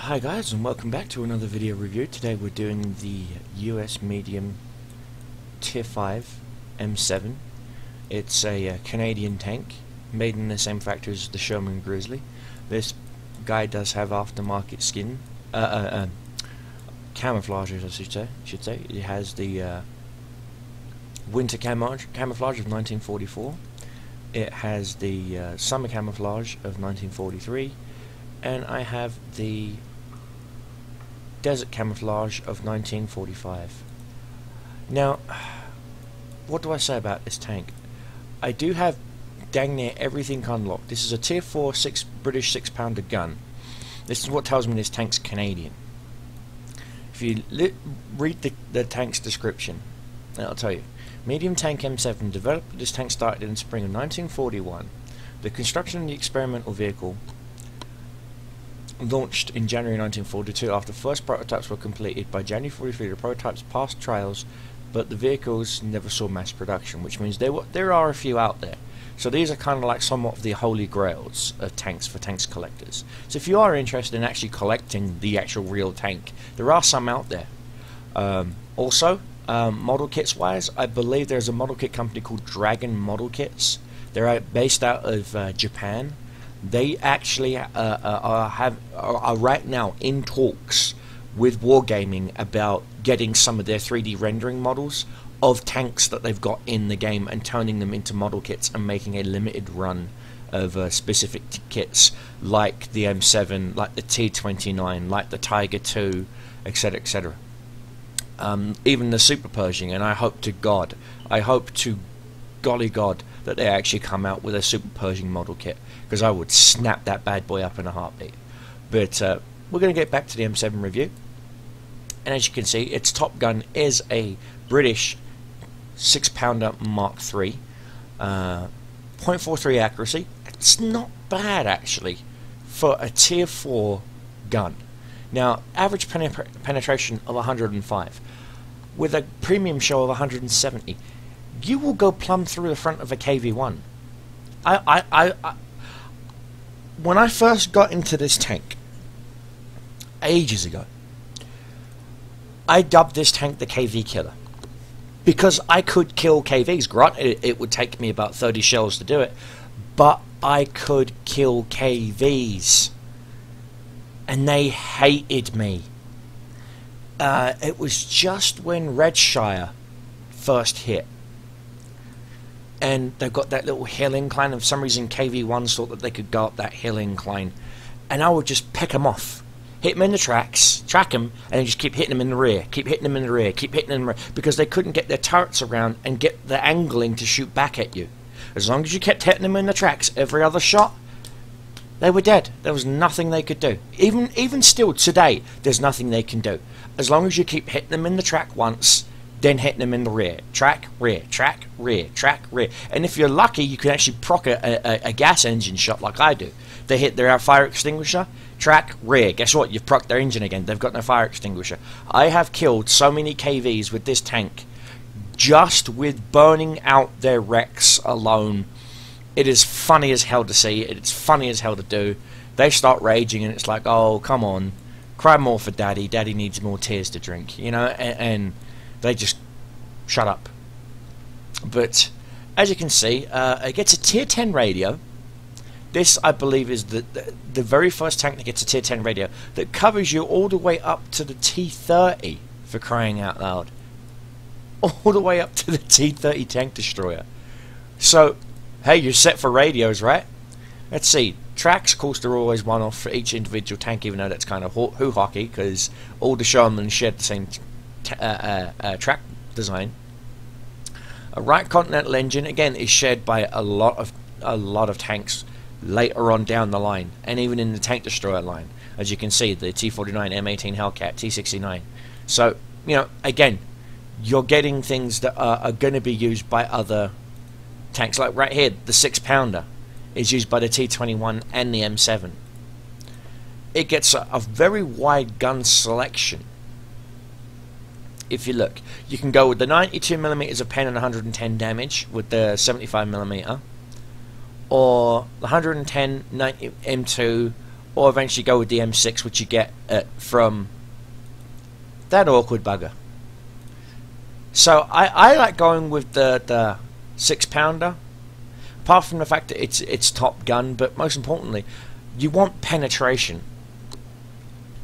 Hi guys, and welcome back to another video review. Today we're doing the US medium Tier 5 M7. It's a Canadian tank made in the same factory as the Sherman Grizzly. This guy does have aftermarket skin, camouflages, I should say. It has the winter camouflage of 1944. It has the summer camouflage of 1943. And I have the desert camouflage of 1945. Now, what do I say about this tank? I do have dang near everything unlocked. This is a Tier 4 British 6-pounder gun. This is what tells me this tank's Canadian. If you read the tank's description, I'll tell you. Medium tank M7 developed. This tank started in the spring of 1941. The construction of the experimental vehicle launched in January 1942 after first prototypes were completed. By January 43 the prototypes passed trials, but the vehicles never saw mass production, which means there are a few out there. So these are kind of like somewhat of the holy grails of tanks for tanks collectors. So if you are interested in actually collecting the actual real tank, there are some out there. Also, model kits wise, I believe there's a model kit company called Dragon Model Kits. They're based out of Japan. They actually are right now in talks with Wargaming about getting some of their 3D rendering models of tanks that they've got in the game and turning them into model kits and making a limited run of specific kits like the M7, like the T29, like the Tiger II, etc., etc. Even the Super Pershing, and I hope to golly God that they actually come out with a Super Pershing model kit, because I would snap that bad boy up in a heartbeat. But we're going to get back to the M7 review, and as you can see, its top gun is a British 6-pounder Mark III, 0.43 accuracy. It's not bad actually for a Tier 4 gun. Now, average penetration of 105 with a premium show of 170. You will go plumb through the front of a KV-1. When I first got into this tank, ages ago, I dubbed this tank the KV killer. Because I could kill KVs. Granted, it would take me about 30 shells to do it, but I could kill KVs. And they hated me. It was just when Redshire first hit. And they've got that little hill incline, and for some reason KV-1s thought that they could go up that hill incline, and I would just pick them off, hit them in the tracks, track them, and then just keep hitting them in the rear, keep hitting them in the rear, keep hitting them in the rear, because they couldn't get their turrets around and get the angling to shoot back at you. As long as you kept hitting them in the tracks, every other shot, they were dead. There was nothing they could do. Even still today, there's nothing they can do. As long as you keep hitting them in the track once, then hitting them in the rear. Track, rear, track, rear, track, rear. And if you're lucky, you can actually proc a gas engine shot like I do. They hit their fire extinguisher, track, rear. Guess what? You've procced their engine again. They've got no fire extinguisher. I have killed so many KVs with this tank just with burning out their wrecks alone. It is funny as hell to see. It's funny as hell to do. They start raging and it's like, oh, come on. Cry more for daddy. Daddy needs more tears to drink. You know, and they just shut up. But as you can see, it gets a Tier 10 radio. This, I believe, is the very first tank that gets a Tier 10 radio that covers you all the way up to the T30, for crying out loud. All the way up to the T30 tank destroyer. So, hey, you're set for radios, right? Let's see. Tracks, of course, they're always one off for each individual tank, even though that's kind of hoo-hockey, because all the Shermans shared the same track design. A right Continental engine, again, is shared by a lot of tanks later on down the line, and even in the tank destroyer line, as you can see, the T49, M18 Hellcat, T69. So, you know, again, you're getting things that are going to be used by other tanks. Like right here, the 6-pounder is used by the T21 and the M7. It gets a very wide gun selection. If you look, you can go with the 92mm of pen and 110 damage with the 75mm, or the 110 90 M2 or eventually go with the M6, which you get from that awkward bugger. So I like going with the 6-pounder, apart from the fact that it's Top Gun, but most importantly, you want penetration.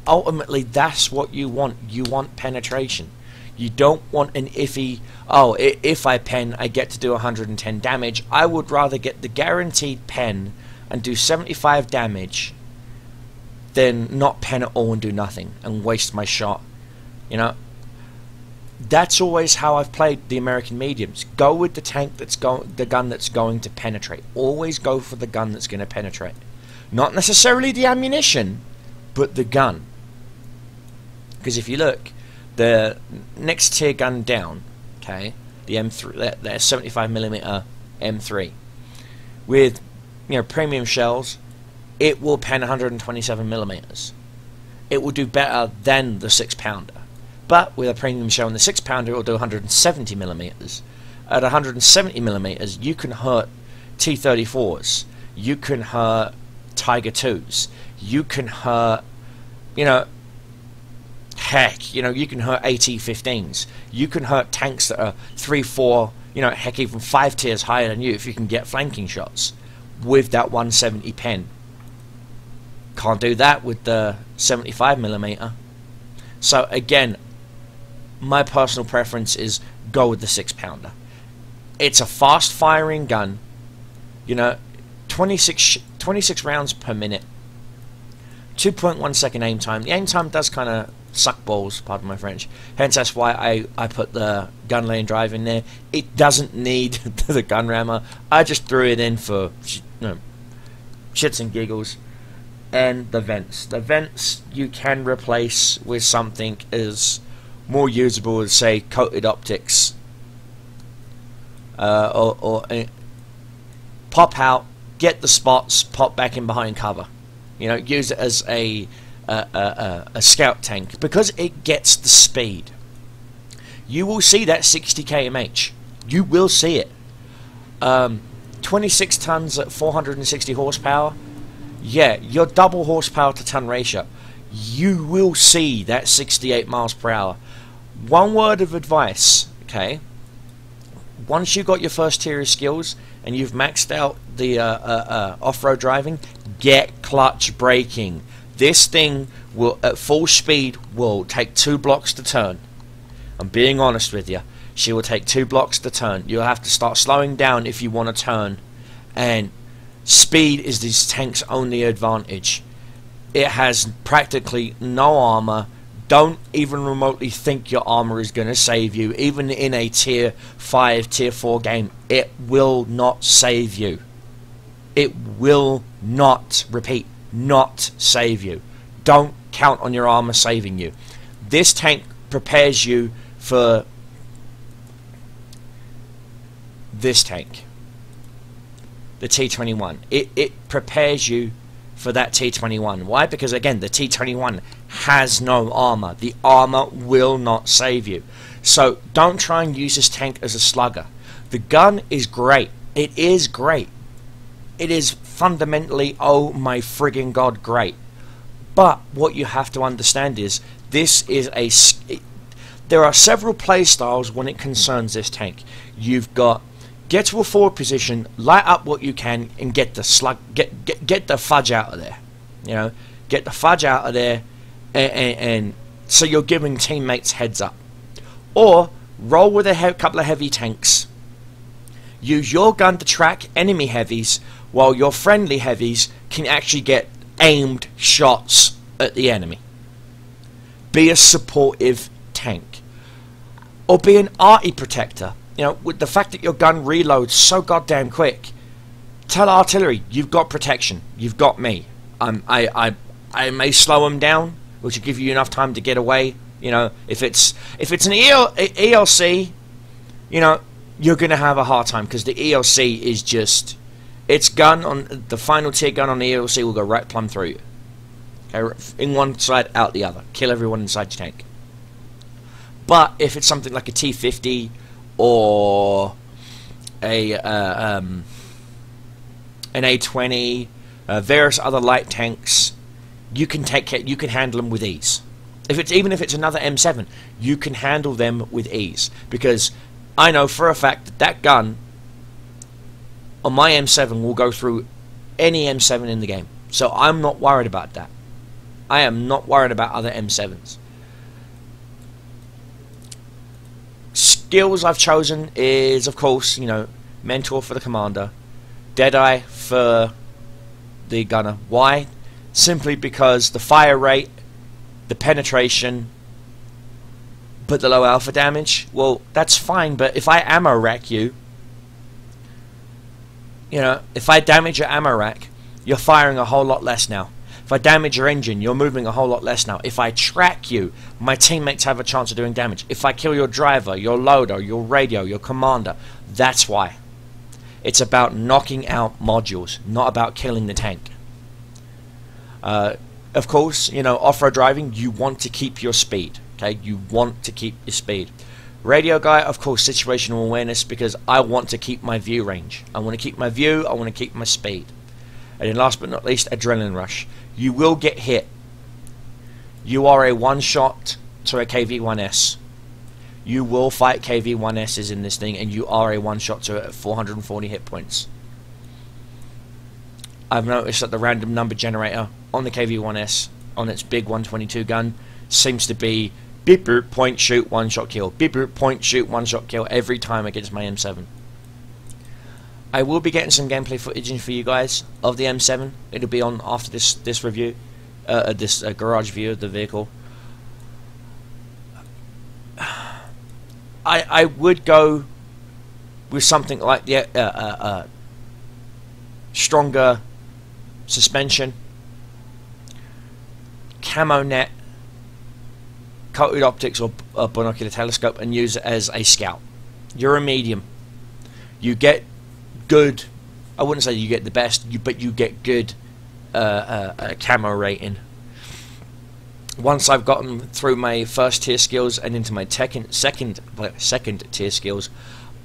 Ultimately, that's what you want. You want penetration. You don't want an iffy, oh, if I pen, I get to do 110 damage. I would rather get the guaranteed pen and do 75 damage than not pen at all and do nothing and waste my shot. You know, that's always how I've played the American mediums. Go with the tank the gun that's going to penetrate. Always go for the gun that's going to penetrate. Not necessarily the ammunition, but the gun. Because if you look, the next tier gun down, okay, the M3, that 75mm M3, with, you know, premium shells, it will pen 127mm. It will do better than the 6-pounder. But with a premium shell in the 6-pounder, it will do 170mm. At 170mm, you can hurt T-34s, you can hurt Tiger 2s, you can hurt, you know, heck, you know, you can hurt AT-15s, you can hurt tanks that are 3, 4, you know, heck, even 5 tiers higher than you if you can get flanking shots with that 170 pen. Can't do that with the 75mm. So again, my personal preference is go with the 6-pounder. It's a fast firing gun, you know, 26 rounds per minute, 2.1 second aim time. The aim time does kind of suck balls, pardon my French, hence that's why I put the gun lane drive in there. It doesn't need the gun rammer. I just threw it in for, you know, shits and giggles. And the vents you can replace with something as more usable as, say, coated optics, or pop out, get the spots, pop back in behind cover. You know, use it as a scout tank because it gets the speed. You will see that 60 kmh. You will see it. 26 tons at 460 horsepower. Yeah, your double horsepower to ton ratio. You will see that 68 miles per hour. One word of advice, okay? Once you've got your first tier of skills and you've maxed out the off-road driving, get clutch braking. This thing will, at full speed, will take 2 blocks to turn. I'm being honest with you. She will take 2 blocks to turn. You'll have to start slowing down if you want to turn. And speed is this tank's only advantage. It has practically no armor. Don't even remotely think your armor is going to save you. Even in a tier 5, tier 4 game, it will not save you. It will not, repeat, not save you. Don't count on your armor saving you. This tank prepares you for this tank, the T21. It prepares you for that T21. Why? Because again, the T21 has no armor. The armor will not save you. So don't try and use this tank as a slugger. The gun is great. It is great. It is fundamentally, oh my friggin' god, great. But what you have to understand is this is there are several play styles when it concerns this tank. You've got get to a forward position, light up what you can, and get the get the fudge out of there. You know, get the fudge out of there, and so you're giving teammates heads up. Or roll with a couple of heavy tanks. Use your gun to track enemy heavies, while your friendly heavies can actually get aimed shots at the enemy. Be a supportive tank, or be an arty protector. You know, with the fact that your gun reloads so goddamn quick, tell artillery you've got protection. You've got me. I may slow them down, which will give you enough time to get away. You know, if it's an ELC, you know, you're gonna have a hard time because the ELC is just its gun on the final tier gun on the ELC will go right plumb through you. Okay, in one side, out the other, kill everyone inside your tank. But if it's something like a T50 or an A20, various other light tanks, you can you can handle them with ease. Even if it's another M7, you can handle them with ease, because I know for a fact that that gun on my M7 will go through any M7 in the game. So I'm not worried about that. I am not worried about other M7s. Skills I've chosen is, of course, you know, Mentor for the commander, Deadeye for the gunner. Why? Simply because the fire rate, the penetration, but the low alpha damage, well, that's fine, but if I ammo rack you, you know, if I damage your ammo rack, you're firing a whole lot less now. If I damage your engine, you're moving a whole lot less now. If I track you, my teammates have a chance of doing damage. If I kill your driver, your loader, your radio, your commander, that's why. It's about knocking out modules, not about killing the tank. Of course, you know, off-road driving, you want to keep your speed. Okay, you want to keep your speed. Radio guy, of course, situational awareness, because I want to keep my view range. I want to keep my view, I want to keep my speed. And then last but not least, adrenaline rush. You will get hit. You are a one-shot to a KV-1S. You will fight KV-1Ss in this thing, and you are a one-shot to it at 440 hit points. I've noticed that the random number generator on the KV-1S, on its big 122 gun, seems to be beep boop, point, shoot, one-shot kill. Beep boop, point, shoot, one-shot kill every time against my M7. I will be getting some gameplay footage in for you guys of the M7. It'll be on after this review, this garage view of the vehicle. I would go with something like the stronger suspension, camo net, coated optics or binocular telescope, and use it as a scout. You're a medium. You get good, I wouldn't say you get the best, but you get good camo rating. Once I've gotten through my first tier skills and into my second tier skills,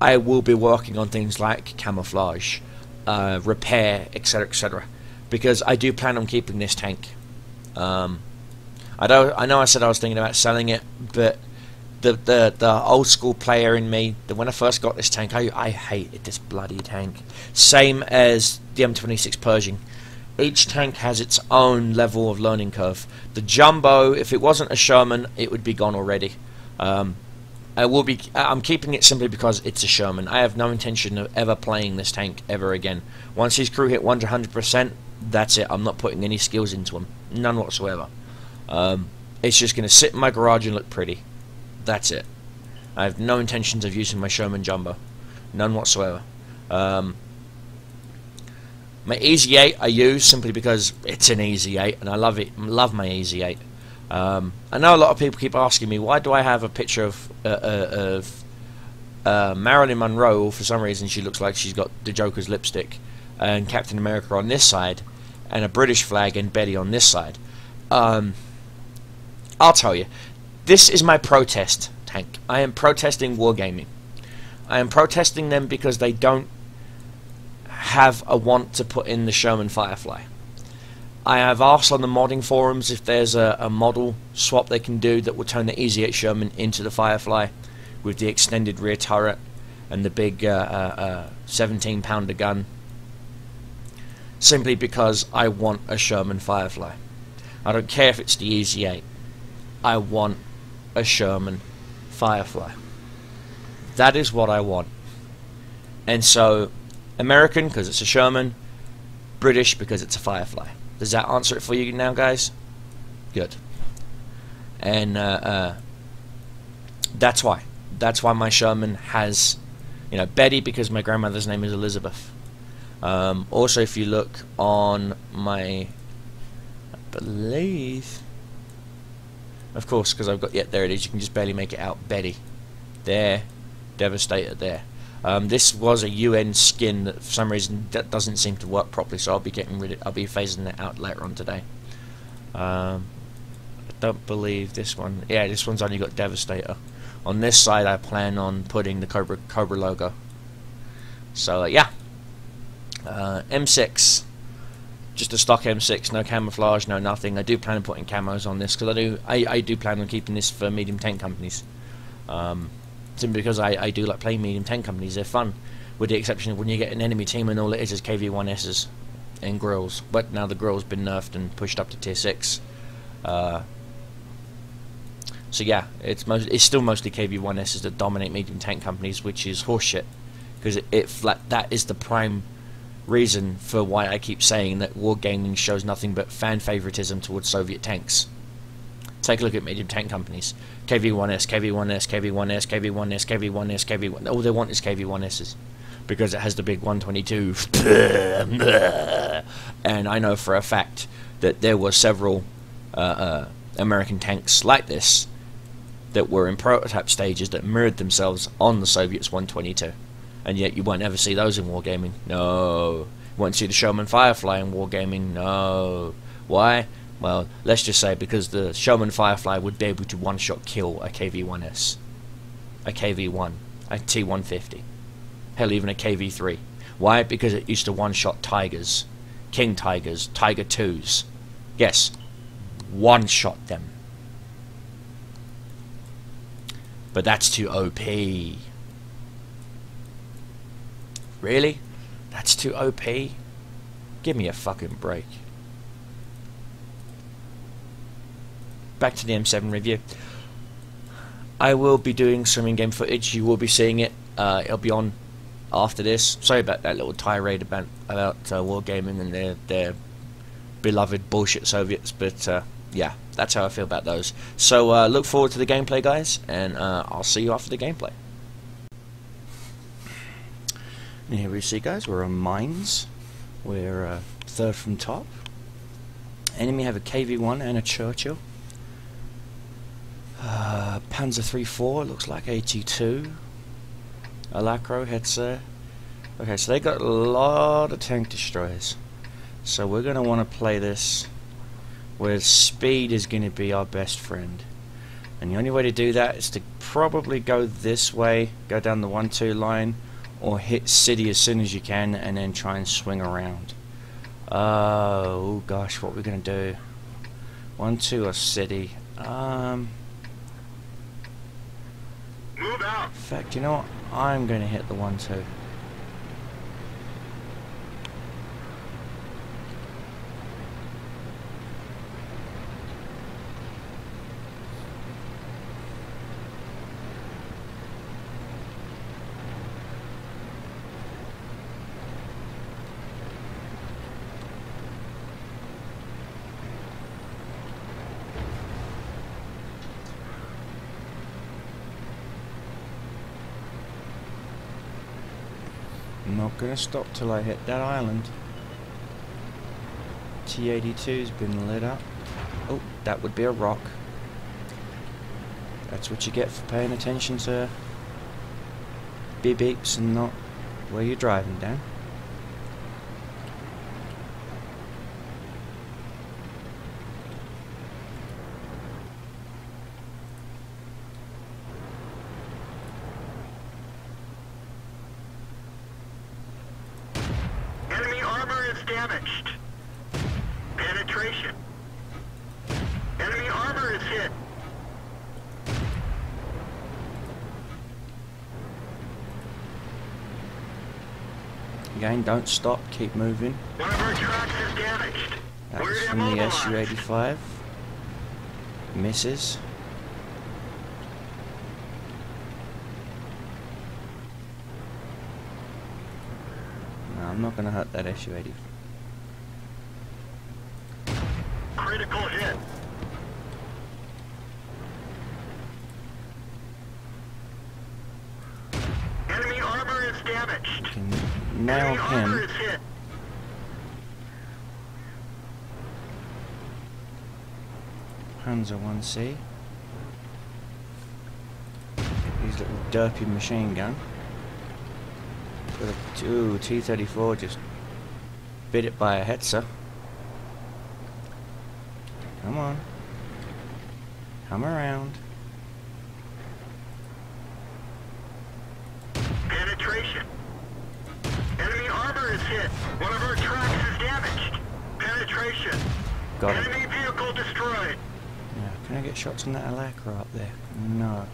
I will be working on things like camouflage, repair, etc., etc., because I do plan on keeping this tank. I know I said I was thinking about selling it, but the old school player in me, that when I first got this tank, I hated this bloody tank. Same as the M26 Pershing. Each tank has its own level of learning curve. The Jumbo, if it wasn't a Sherman, it would be gone already. I'm keeping it simply because it's a Sherman. I have no intention of ever playing this tank ever again. Once his crew hit 100%, that's it. I'm not putting any skills into him, none whatsoever. It's just going to sit in my garage and look pretty. That's it. I have no intentions of using my Sherman Jumbo, none whatsoever. My Easy 8 I use simply because it's an Easy 8 and I love it. Love my Easy 8. I know a lot of people keep asking me, why do I have a picture of Marilyn Monroe? For some reason she looks like she's got the Joker's lipstick, and Captain America on this side, and a British flag and Betty on this side. I'll tell you, this is my protest tank. I am protesting wargaming. I am protesting them because they don't have a want to put in the Sherman Firefly. I have asked on the modding forums if there's a model swap they can do that will turn the Easy 8 Sherman into the Firefly with the extended rear turret and the big 17-pounder gun, simply because I want a Sherman Firefly. I don't care if it's the Easy 8. I want a Sherman Firefly. That is what I want. And so, American because it's a Sherman, British because it's a Firefly. Does that answer it for you now, guys? Good. And that's why. That's why my Sherman has, you know, Betty, because my grandmother's name is Elizabeth. Also, if you look on my, I believe, of course, because I've got, yeah, there it is. You can just barely make it out. Betty, there, Devastator there. This was a UN skin that for some reason that doesn't seem to work properly, so I'll be getting rid of. I'll be phasing that out later on today. I don't believe this one. Yeah, this one's only got Devastator. On this side, I plan on putting the Cobra logo. So yeah, M6. just a stock M6, no camouflage, no nothing. I do plan on putting camos on this because I do plan on keeping this for medium tank companies. Simply because I do like playing medium tank companies. They're fun, with the exception of when you get an enemy team and all it is KV-1Ss and grills. But now the grill's been nerfed and pushed up to tier 6. So yeah, it's still mostly KV-1Ss that dominate medium tank companies, which is horseshit, because that is the prime reason for why I keep saying that wargaming shows nothing but fan favoritism towards Soviet tanks. Take a look at medium tank companies. KV-1S, KV-1S, KV-1S, KV-1S, KV-1S, KV-1. All they want is KV-1Ss because it has the big 122. And I know for a fact that there were several American tanks like this that were in prototype stages that mirrored themselves on the Soviets 122. And yet you won't ever see those in wargaming. No. You won't see the Showman Firefly in wargaming. No. Why? Well, let's just say because the Showman Firefly would be able to one-shot kill a KV-1S, a KV-1, a T-150, hell, even a KV-3. Why? Because it used to one-shot Tigers, King Tigers, Tiger 2s. Yes, one-shot them. But that's too OP. Really? That's too OP? Give me a fucking break. Back to the M7 review. I will be doing some in-game footage. You will be seeing it. It'll be on after this. Sorry about that little tirade about wargaming and their beloved bullshit Soviets, but yeah, that's how I feel about those. So look forward to the gameplay, guys, and I'll see you after the gameplay. And here we see, guys, we're on mines. We're third from top. Enemy have a KV-1 and a Churchill. Panzer 3-4, looks like AT-2. Alacro, Hetzer. Okay, so they got a lot of tank destroyers. So we're going to want to play this where speed is going to be our best friend. And the only way to do that is to probably go this way, go down the 1-2 line, or hit city as soon as you can, and then try and swing around. Oh gosh, what we're going to do? 1-2 or city? Move out. In fact, you know what? I'm going to hit the 1-2. I'm not going to stop till I hit that island. T-82's been lit up. Oh, that would be a rock. That's what you get for paying attention to beep beeps and not where you're driving down. Damaged. Penetration. Enemy armor is hit. Again, don't stop, keep moving. One of our trucks is damaged. That was from the Su-85. Misses. No, I'm not going to hurt that Su-85. Critical hit. Enemy armor is damaged. Can nail Enemy armor him. is hit. Panzer 1C. His little derpy machine gun. Got a T-34 just bit it by a Hetzer. Come on. Come around. Penetration. Enemy armor is hit. One of our trucks is damaged. Penetration. Got it. Enemy vehicle destroyed. Yeah, can I get shots on that Alacra up there? No.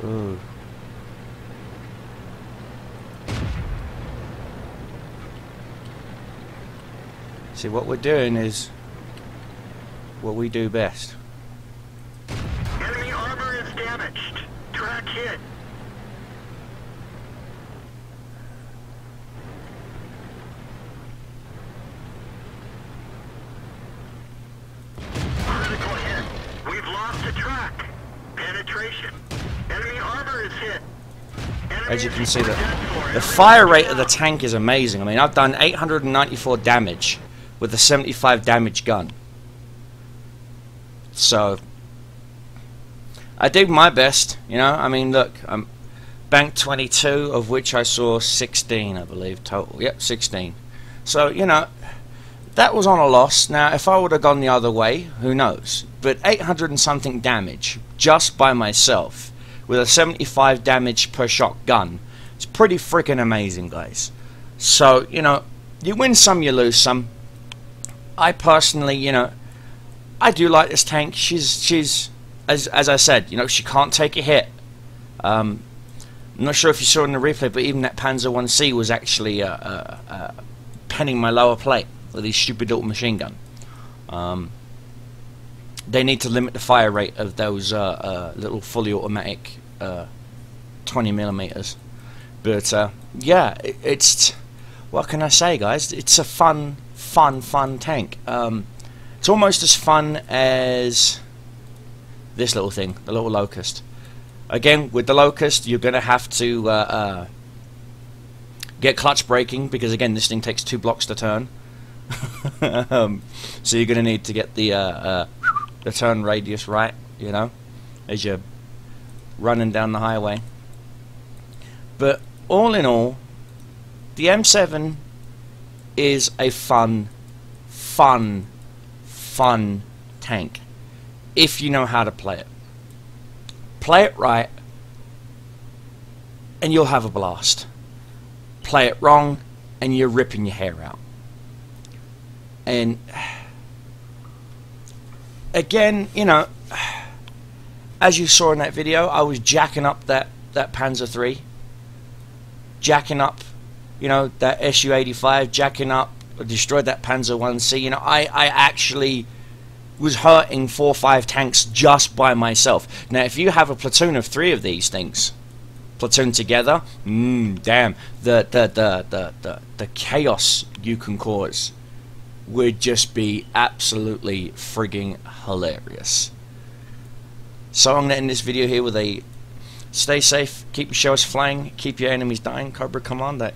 Ooh. See, what we're doing is what we do best. Enemy armor is damaged. Track hit. Critical hit. We've lost a track. Penetration. Enemy armor is hit. As you can see, the fire rate of the tank is amazing. I mean, I've done 894 damage with a 75 damage gun. So, I did my best, you know. I mean, look, banked 22, of which I saw 16, I believe, total. Yep, 16. So, you know, that was on a loss. Now, if I would have gone the other way, who knows? But 800 and something damage just by myself with a 75 damage per shot gun. It's pretty freaking amazing, guys. So, you know, you win some, you lose some. I personally, you know, I do like this tank. She's as I said, you know, she can't take a hit. I'm not sure if you saw in the replay, but even that Panzer 1C was actually penning my lower plate with his stupid little machine gun. They need to limit the fire rate of those little fully automatic 20mm. But yeah, it's what can I say, guys? It's a fun tank. It's almost as fun as this little thing, the little Locust. Again, with the Locust, you're going to have to get clutch braking, because again, this thing takes 2 blocks to turn. So you're going to need to get the turn radius right, you know, as you're running down the highway. But all in all, the M7 is a fun tank if you know how to play it. Play it right and you'll have a blast. Play it wrong and you're ripping your hair out. And again, you know, as you saw in that video, I was jacking up that Panzer III, jacking up, you know, that Su-85, jacking up, destroyed that Panzer 1C. You know, I actually was hurting 4 or 5 tanks just by myself. Now, if you have a platoon of 3 of these things, platoon together, damn, the chaos you can cause would just be absolutely frigging hilarious. So I'm going to end this video here with a stay safe, keep your shells flying, keep your enemies dying, Cobra Commander.